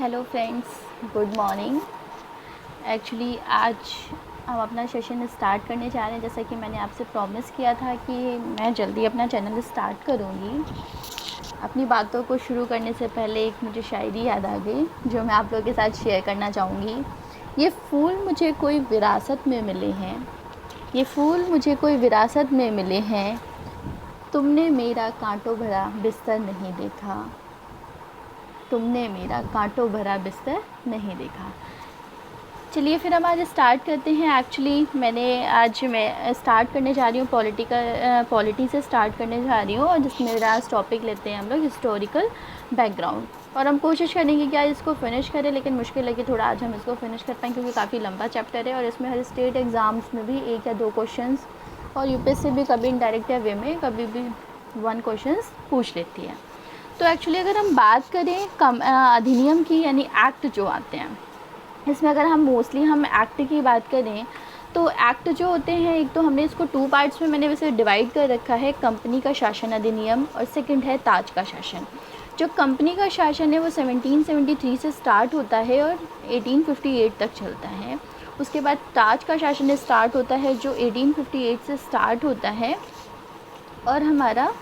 Hello friends, good morning. Actually आज हम अपना सेशन स्टार्ट करने जा रहे हैं। जैसा कि मैंने आपसे प्रॉमिस किया था कि मैं जल्दी अपना चैनल स्टार्ट करूँगी। अपनी बातों को शुरू करने से पहले एक मुझे शायरी याद आ गई जो मैं आप लोगों के साथ शेयर करना चाहूँगी। ये फूल मुझे कोई विरासत में मिले हैं, ये फूल मुझे कोई विरासत में मिले हैं, तुमने मेरा कांटों भरा बिस्तर नहीं देखा, तुमने मेरा कांटों भरा बिस्तर नहीं देखा। चलिए फिर हम आज स्टार्ट करते हैं। एक्चुअली मैं स्टार्ट करने जा रही हूँ पॉलिटी से स्टार्ट करने जा रही हूँ, और जिसमें मेरा आज टॉपिक लेते हैं हम लोग हिस्टोरिकल बैकग्राउंड। और हम कोशिश करेंगे कि आज इसको फिनिश करें, लेकिन मुश्किल है कि थोड़ा आज हम इसको फिनिश कर पाएँ क्योंकि काफ़ी लंबा चैप्टर है। और इसमें हर स्टेट एग्ज़ाम्स में भी 1 या 2 क्वेश्चंस, और यूपीएससी भी कभी इनडायरेक्ट या वे में कभी भी 1 क्वेश्चंस पूछ लेती है। तो एक्चुअली अगर हम बात करें अधिनियम की, यानी एक्ट जो आते हैं, इसमें अगर हम मोस्टली एक्ट की बात करें तो एक्ट जो होते हैं, एक तो हमने इसको 2 पार्ट्स में मैंने वैसे डिवाइड कर रखा है, कंपनी का शासन अधिनियम और सेकंड है ताज का शासन। जो कंपनी का शासन है वो 1773 से स्टार्ट होता है और 1858 तक चलता है। उसके बाद ताज का शासन स्टार्ट होता है जो 1858 से स्टार्ट होता है और हमारा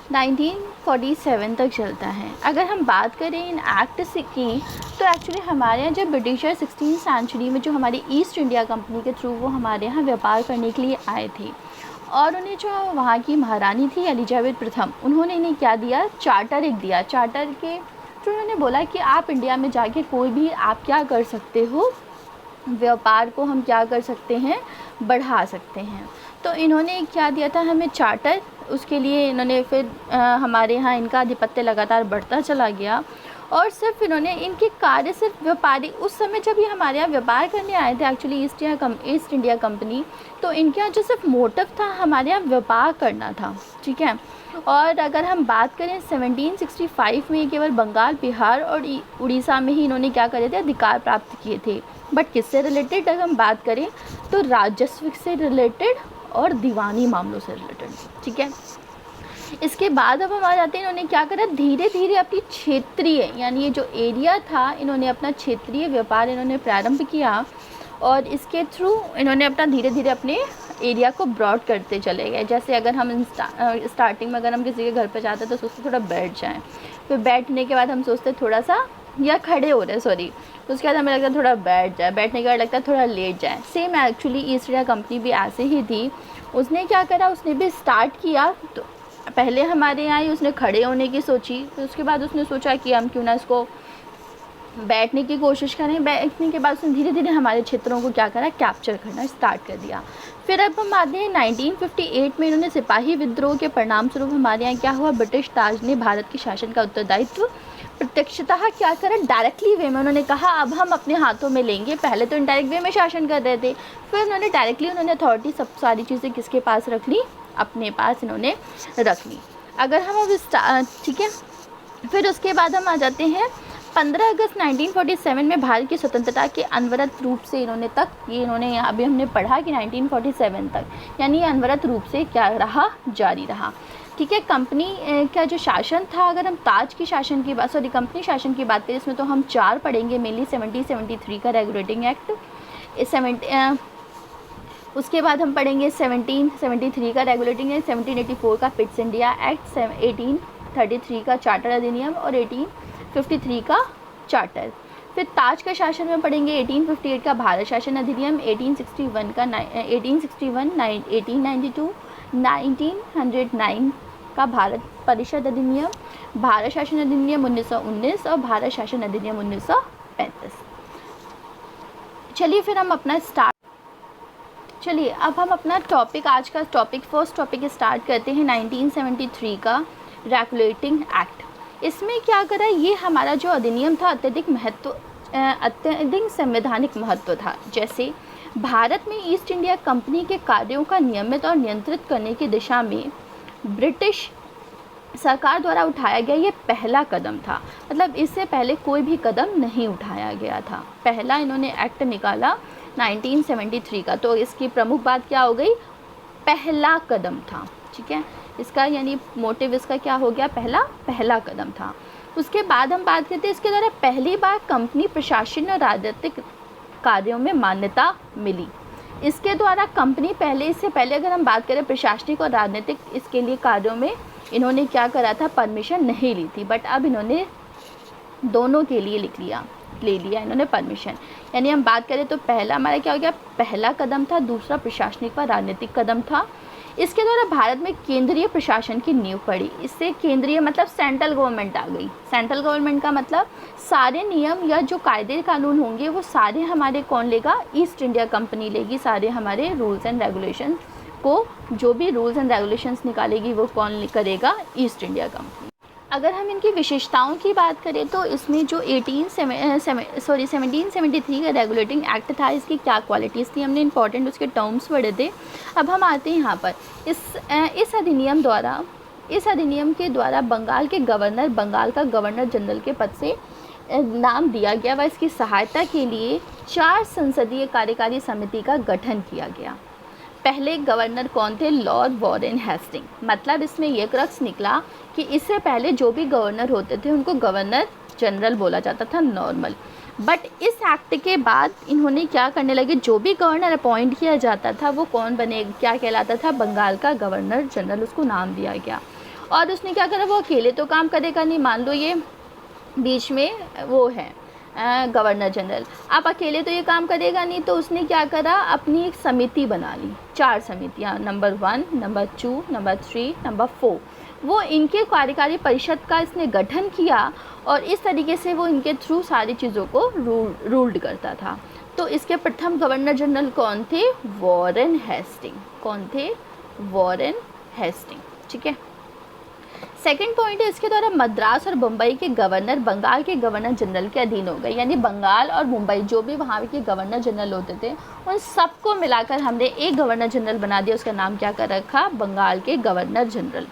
1947 तक चलता है। अगर हम बात करें इन एक्ट से की, तो एक्चुअली हमारे यहाँ जब ब्रिटिशर 16वीं सेंचुरी में जो हमारी ईस्ट इंडिया कंपनी के थ्रू वो हमारे यहाँ व्यापार करने के लिए आए थे, और उन्हें जो वहाँ की महारानी थी एलिजाबेथ प्रथम, उन्होंने इन्हें क्या दिया, चार्टर एक दिया। चार्टर के थ्रू उन्होंने बोला कि आप इंडिया में जाके कोई भी आप क्या कर सकते हो, व्यापार को हम क्या कर सकते हैं, बढ़ा सकते हैं। तो इन्होंने क्या दिया था हमें, चार्टर। उसके लिए इन्होंने फिर हमारे यहाँ इनका आधिपत्य लगातार बढ़ता चला गया, और सिर्फ इन्होंने इनके कार्य सिर्फ व्यापारी, उस समय जब ये हमारे यहाँ व्यापार करने आए थे एक्चुअली ईस्ट इंडिया कंपनी, तो इनके यहाँ जो सिर्फ मोटिव था हमारे यहाँ व्यापार करना था, ठीक है। और अगर हम बात करें 1765 में केवल बंगाल, बिहार और उड़ीसा में ही इन्होंने क्या करे थे, अधिकार प्राप्त किए थे। बट किससे रिलेटेड अगर हम बात करें तो राजस्व से रिलेटेड और दीवानी मामलों से रिलेटेड, ठीक है। इसके बाद अब हम आ जाते हैं, इन्होंने क्या करा, धीरे धीरे अपनी क्षेत्रीय, यानी ये जो एरिया था, इन्होंने अपना क्षेत्रीय व्यापार इन्होंने प्रारंभ किया, और इसके थ्रू इन्होंने अपना धीरे धीरे अपने एरिया को ब्रॉड करते चले गए। जैसे अगर हम स्टार्टिंग में अगर हम किसी के घर पर जाते तो सोचते थोड़ा बैठ जाएं, फिर बैठने के बाद हम सोचते थोड़ा सा, या खड़े हो रहे सॉरी, तो उसके बाद हमें लगता है थोड़ा बैठ जाए, बैठने के बाद लगता है थोड़ा लेट जाए। Same actually east India company भी ऐसे ही थी। उसने क्या करा, उसने भी स्टार्ट किया, तो पहले हमारे यहाँ ही उसने खड़े होने की सोची, तो उसके बाद उसने सोचा कि हम क्यों ना इसको बैठने की कोशिश करें। बैठने के बाद उसने धीरे धीरे हमारे क्षेत्रों को क्या करा, कैप्चर करना स्टार्ट कर दिया। फिर अब हम आते हैं 1958 में, इन्होंने सिपाही विद्रोह के परिणाम स्वरूप हमारे यहाँ क्या हुआ, ब्रिटिश ताज ने भारत के शासन का उत्तरदायित्व प्रत्यक्षतः क्या करा, डायरेक्टली वे में उन्होंने कहा अब हम अपने हाथों में लेंगे। पहले तो इनडायरेक्ट वे में शासन कर रहे थे, फिर उन्होंने डायरेक्टली उन्होंने अथॉरिटी सब सारी चीज़ें किसके पास रख ली, अपने पास इन्होंने रख ली। अगर हम अब ठीक है, फिर उसके बाद हम आ जाते हैं 15 अगस्त 1947 में भारत की स्वतंत्रता के अनवरत रूप से इन्होंने अभी हमने पढ़ा कि 1947 तक, यानी ये अनवरत रूप से क्या रहा, जारी रहा, ठीक है। कंपनी का जो शासन था, अगर हम ताज की शासन की बात, सॉरी कंपनी शासन की बात करें, इसमें तो हम 4 पढ़ेंगे मेनली। 1773 का रेगुलेटिंग एक्ट, उसके बाद हम पढ़ेंगे 1773 का रेगुलेटिंग एक्ट, 1784 का पिट्स इंडिया एक्ट, 1833 का चार्टर अधिनियम और 1853 का चार्टर। फिर ताज का शासन में पढ़ेंगे 1858 का भारत शासन अधिनियम, 1861 का 1892, 1909 का भारत परिषद अधिनियम, भारत शासन अधिनियम 1919 और भारत शासन अधिनियम 1935। चलिए फिर हम अपना अब हम अपना टॉपिक, आज का टॉपिक, फर्स्ट टॉपिक स्टार्ट करते हैं 1973 का रेगुलेटिंग एक्ट। इसमें क्या करा, ये हमारा जो अधिनियम था अत्यधिक संवैधानिक महत्व था। जैसे भारत में ईस्ट इंडिया कंपनी के कार्यों का नियमित और नियंत्रित करने की दिशा में ब्रिटिश सरकार द्वारा उठाया गया ये पहला कदम था। मतलब इससे पहले कोई भी कदम नहीं उठाया गया था, पहला इन्होंने एक्ट निकाला 1973 का। तो इसकी प्रमुख बात क्या हो गई, पहला कदम था, ठीक है। इसका यानी मोटिव इसका क्या हो गया, पहला कदम था। उसके बाद हम बात करते हैं इसके द्वारा पहली बार कंपनी प्रशासन और राजनीतिक कार्यों में मान्यता मिली। इसके द्वारा कंपनी इससे पहले अगर हम बात करें प्रशासनिक और राजनीतिक इसके लिए कार्यों में इन्होंने क्या करा था, परमिशन नहीं ली थी, बट अब इन्होंने दोनों के लिए ले लिया इन्होंने परमिशन। यानी हम बात करें तो पहला हमारा क्या हो गया, पहला कदम था, दूसरा प्रशासनिक व राजनीतिक कदम था। इसके द्वारा भारत में केंद्रीय प्रशासन की नींव पड़ी। इससे केंद्रीय मतलब सेंट्रल गवर्नमेंट आ गई। सेंट्रल गवर्नमेंट का मतलब सारे नियम या जो कायदे कानून होंगे वो सारे हमारे कौन लेगा, ईस्ट इंडिया कंपनी लेगी। सारे हमारे रूल्स एंड रेगुलेशन को, जो भी रूल्स एंड रेगुलेशंस निकालेगी वो कौन करेगा, ईस्ट इंडिया कंपनी। अगर हम इनकी विशेषताओं की बात करें तो इसमें जो 1773 का रेगुलेटिंग एक्ट था, इसकी क्या क्वालिटीज़ थी, हमने इंपॉर्टेंट उसके टर्म्स पढ़े थे। अब हम आते हैं यहाँ पर इस अधिनियम के द्वारा बंगाल के गवर्नर, बंगाल का गवर्नर जनरल के पद से नाम दिया गया व इसकी सहायता के लिए 4 संसदीय कार्यकारी समिति का गठन किया गया। पहले गवर्नर कौन थे, लॉर्ड वॉरेन हेस्टिंग। मतलब इसमें यह क्रक्स निकला कि इससे पहले जो भी गवर्नर होते थे उनको गवर्नर जनरल बोला जाता था, नॉर्मल। बट इस एक्ट के बाद इन्होंने क्या करने लगे, जो भी गवर्नर अपॉइंट किया जाता था वो कौन बने, क्या कहलाता था, बंगाल का गवर्नर जनरल, उसको नाम दिया गया। और उसने क्या करा, वो अकेले तो काम करेगा नहीं, मान लो ये बीच में वो है गवर्नर जनरल, आप अकेले तो ये काम करेगा नहीं, तो उसने क्या करा, अपनी एक समिति बना ली, 4 समितियाँ, नंबर 1, नंबर 2, नंबर 3, नंबर 4। वो इनके कार्यकारी परिषद का इसने गठन किया और इस तरीके से वो इनके थ्रू सारी चीज़ों को रूल्ड करता था। तो इसके प्रथम गवर्नर जनरल कौन थे, वॉरेन हेस्टिंग। कौन थे, वॉरेन हेस्टिंग। ठीक है। सेकंड पॉइंट है, इसके द्वारा मद्रास और मुंबई के गवर्नर बंगाल के गवर्नर जनरल के अधीन हो गए। यानी बंगाल और मुंबई जो भी वहाँ के गवर्नर जनरल होते थे उन सबको मिलाकर हमने एक गवर्नर जनरल बना दिया, उसका नाम क्या कर रखा, बंगाल के गवर्नर जनरल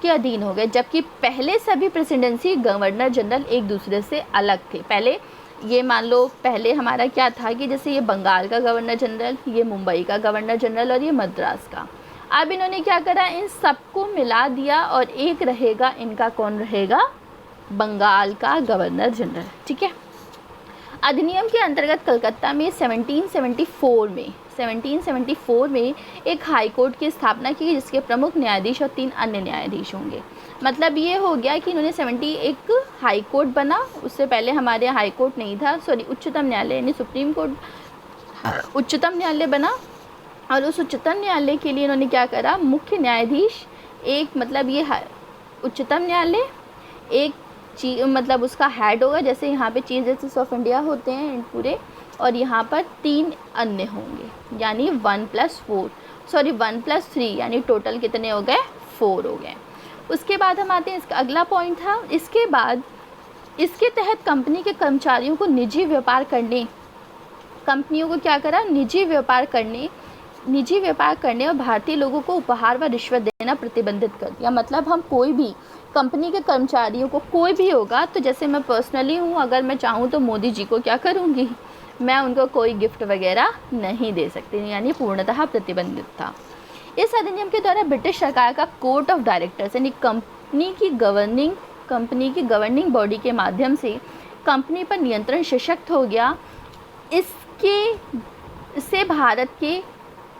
के अधीन हो गए। जबकि पहले सभी प्रेसिडेंसी गवर्नर जनरल एक दूसरे से अलग थे। पहले ये मान लो, पहले हमारा क्या था कि जैसे ये बंगाल का गवर्नर जनरल, ये मुंबई का गवर्नर जनरल और ये मद्रास का। अब इन्होंने क्या करा, इन सबको मिला दिया और एक रहेगा, इनका कौन रहेगा, बंगाल का गवर्नर जनरल। ठीक है। अधिनियम के अंतर्गत कलकत्ता में 1774 में एक हाई कोर्ट की स्थापना की, जिसके प्रमुख न्यायाधीश और 3 अन्य न्यायाधीश होंगे। मतलब ये हो गया कि इन्होंने एक हाई कोर्ट बना। उससे पहले हमारे यहाँ हाई कोर्ट नहीं था, सॉरी, उच्चतम न्यायालय यानी सुप्रीम कोर्ट, उच्चतम न्यायालय बना। और उस उच्चतम न्यायालय के लिए इन्होंने क्या करा, मुख्य न्यायाधीश एक, मतलब ये उच्चतम न्यायालय एक मतलब उसका हेड होगा, जैसे यहाँ पे चीफ जस्टिस ऑफ इंडिया होते हैं पूरे, और यहाँ पर 3 अन्य होंगे, यानी 1+3 यानी टोटल कितने हो गए, 4 हो गए। उसके बाद हम आते हैं, इसका अगला पॉइंट था, इसके बाद इसके तहत कंपनी के कर्मचारियों को निजी व्यापार करने, कंपनियों को क्या करा, निजी व्यापार करने और भारतीय लोगों को उपहार व रिश्वत देना प्रतिबंधित कर दिया। मतलब हम कोई भी कंपनी के कर्मचारियों को, कोई भी होगा, तो जैसे मैं पर्सनली हूँ, अगर मैं चाहूँ तो मोदी जी को क्या करूँगी, मैं उनको कोई गिफ्ट वगैरह नहीं दे सकती, यानी पूर्णतः प्रतिबंधित था। इस अधिनियम के द्वारा ब्रिटिश सरकार का कोर्ट ऑफ डायरेक्टर्स यानी कंपनी की गवर्निंग बॉडी के माध्यम से कंपनी पर नियंत्रण सशक्त हो गया। इससे भारत के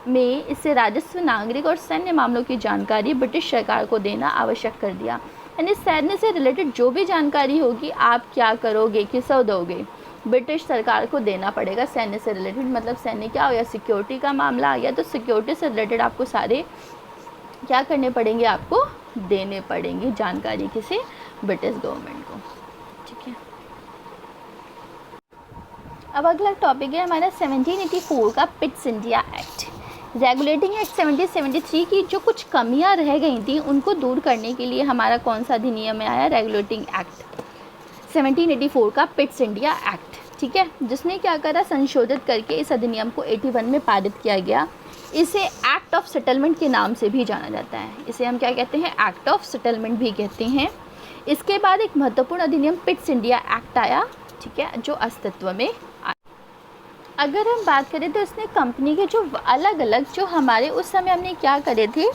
में इससे राजस्व, नागरिक और सैन्य मामलों की जानकारी ब्रिटिश सरकार को देना आवश्यक कर दिया। यानी सैन्य से रिलेटेड जो भी जानकारी होगी आप क्या करोगे, किसको दोगे, ब्रिटिश सरकार को देना पड़ेगा। सैन्य से रिलेटेड मतलब सैन्य क्या हो गया, सिक्योरिटी का मामला आ गया, तो सिक्योरिटी से रिलेटेड आपको सारे क्या करने पड़ेंगे, आपको देने पड़ेंगे जानकारी, किसे, ब्रिटिश गवर्नमेंट को। ठीक है। अब अगला टॉपिक है हमारा 1784 का Pitt's India act. Regulating act 1773 की जो कुछ कमियां रह गई थी उनको दूर करने के लिए हमारा कौन सा अधिनियम में आया, रेगुलेटिंग एक्ट 1784 का पिट्स इंडिया एक्ट। ठीक है, जिसने क्या करा, संशोधित करके इस अधिनियम को 81 में पारित किया गया। इसे एक्ट ऑफ सेटलमेंट के नाम से भी जाना जाता है। इसे हम क्या कहते हैं, एक्ट ऑफ सेटलमेंट भी कहते हैं। इसके बाद एक महत्वपूर्ण अधिनियम पिट्स इंडिया एक्ट आया, ठीक है, जो अस्तित्व में आया। अगर हम बात करें तो इसने कंपनी के जो अलग अलग, जो हमारे उस समय हमने क्या करे थे,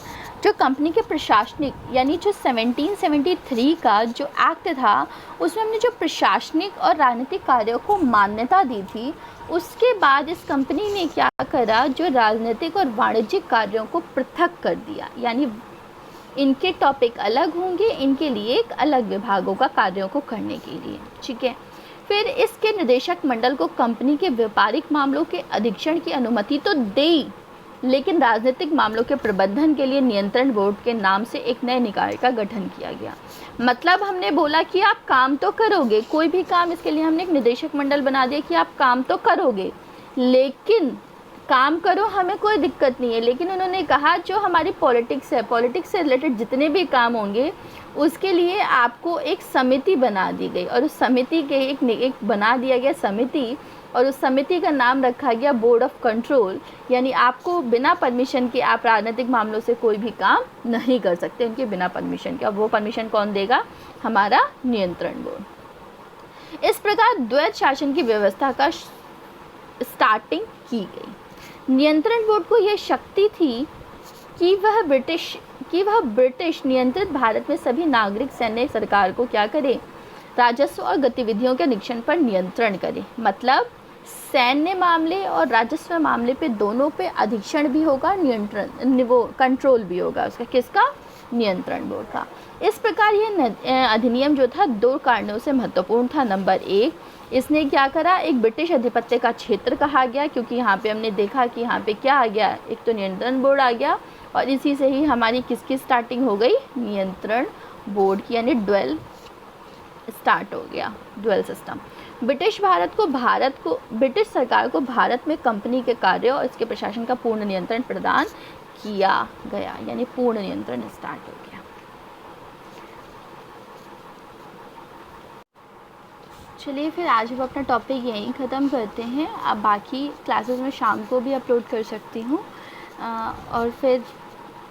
जो कंपनी के प्रशासनिक यानी जो 1773 का जो एक्ट था उसमें हमने जो प्रशासनिक और राजनीतिक कार्यों को मान्यता दी थी, उसके बाद इस कंपनी ने क्या करा, जो राजनीतिक और वाणिज्यिक कार्यों को पृथक कर दिया, यानी इनके टॉपिक अलग होंगे, इनके लिए एक अलग विभागों का कार्यों को करने के लिए। ठीक है। फिर इसके निदेशक मंडल को कंपनी के व्यापारिक मामलों के अधीक्षण की अनुमति तो दी, लेकिन राजनीतिक मामलों के प्रबंधन के लिए नियंत्रण बोर्ड के नाम से एक नए निकाय का गठन किया गया। मतलब हमने बोला कि आप काम तो करोगे, कोई भी काम, इसके लिए हमने एक निदेशक मंडल बना दिया कि आप काम तो करोगे, लेकिन काम करो, हमें कोई दिक्कत नहीं है, लेकिन उन्होंने कहा जो हमारी पॉलिटिक्स है, पॉलिटिक्स से रिलेटेड जितने भी काम होंगे उसके लिए आपको एक समिति बना दी गई, और उस समिति के एक बना दिया गया समिति, और उस समिति का नाम रखा गया बोर्ड ऑफ कंट्रोल। यानी आपको बिना परमिशन के आप राजनीतिक मामलों से कोई भी काम नहीं कर सकते उनके बिना परमिशन के, और वो परमिशन कौन देगा, हमारा नियंत्रण बोर्ड। इस प्रकार द्वैध शासन की व्यवस्था का स्टार्टिंग की गई। नियंत्रण बोर्ड को यह शक्ति थी कि वह ब्रिटिश नियंत्रित भारत में सभी नागरिक सैन्य सरकार को क्या करे, राजस्व और गतिविधियों के निरीक्षण पर नियंत्रण करे। मतलब सैन्य मामले और राजस्व मामले पे दोनों पे अधीक्षण भी होगा, नियंत्रण वो कंट्रोल भी होगा उसका, किसका, नियंत्रण बोर्ड का। इस प्रकार यह अधिनियम जो था दो कारणों से महत्वपूर्ण था। नंबर 1, इसने क्या करा, एक ब्रिटिश अधिपत्य का क्षेत्र कहा गया, क्योंकि यहाँ पे हमने देखा कि यहाँ पे क्या आ गया, एक तो नियंत्रण बोर्ड आ गया, और इसी से ही हमारी किसकी स्टार्टिंग हो गई, नियंत्रण बोर्ड की, यानी ड्वेल स्टार्ट हो गया, ड्वेल सिस्टम। ब्रिटिश सरकार को भारत में कंपनी के कार्य और इसके प्रशासन का पूर्ण नियंत्रण प्रदान किया गया, यानी पूर्ण नियंत्रण स्टार्ट हो गया। चलिए फिर आज हम अपना टॉपिक यहीं ख़त्म करते हैं। अब बाकी क्लासेस में शाम को भी अपलोड कर सकती हूँ, और फिर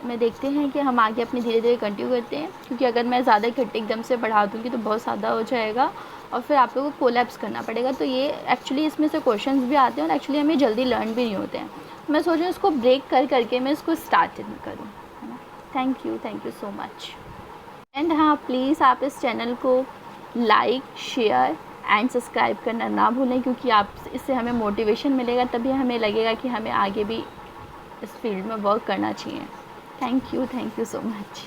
मैं देखते हैं कि हम आगे अपनी धीरे धीरे कंटिन्यू करते हैं, क्योंकि अगर मैं ज़्यादा इकट्ठे एकदम से बढ़ा दूँगी तो बहुत ज़्यादा हो जाएगा और फिर आप लोगों को कोलैप्स करना पड़ेगा। तो ये एक्चुअली इसमें से क्वेश्चंस भी आते हैं और एक्चुअली हमें जल्दी लर्न भी नहीं होते हैं। मैं सोच रही हूँ इसको ब्रेक करके मैं इसको स्टार्ट करूँ, है ना। Thank you so much. And हाँ, प्लीज़ आप इस चैनल को लाइक, शेयर एंड सब्सक्राइब करना ना भूलें, क्योंकि आप इससे हमें मोटिवेशन मिलेगा, तभी हमें लगेगा कि हमें आगे भी इस फील्ड में वर्क करना चाहिए। Thank you so much.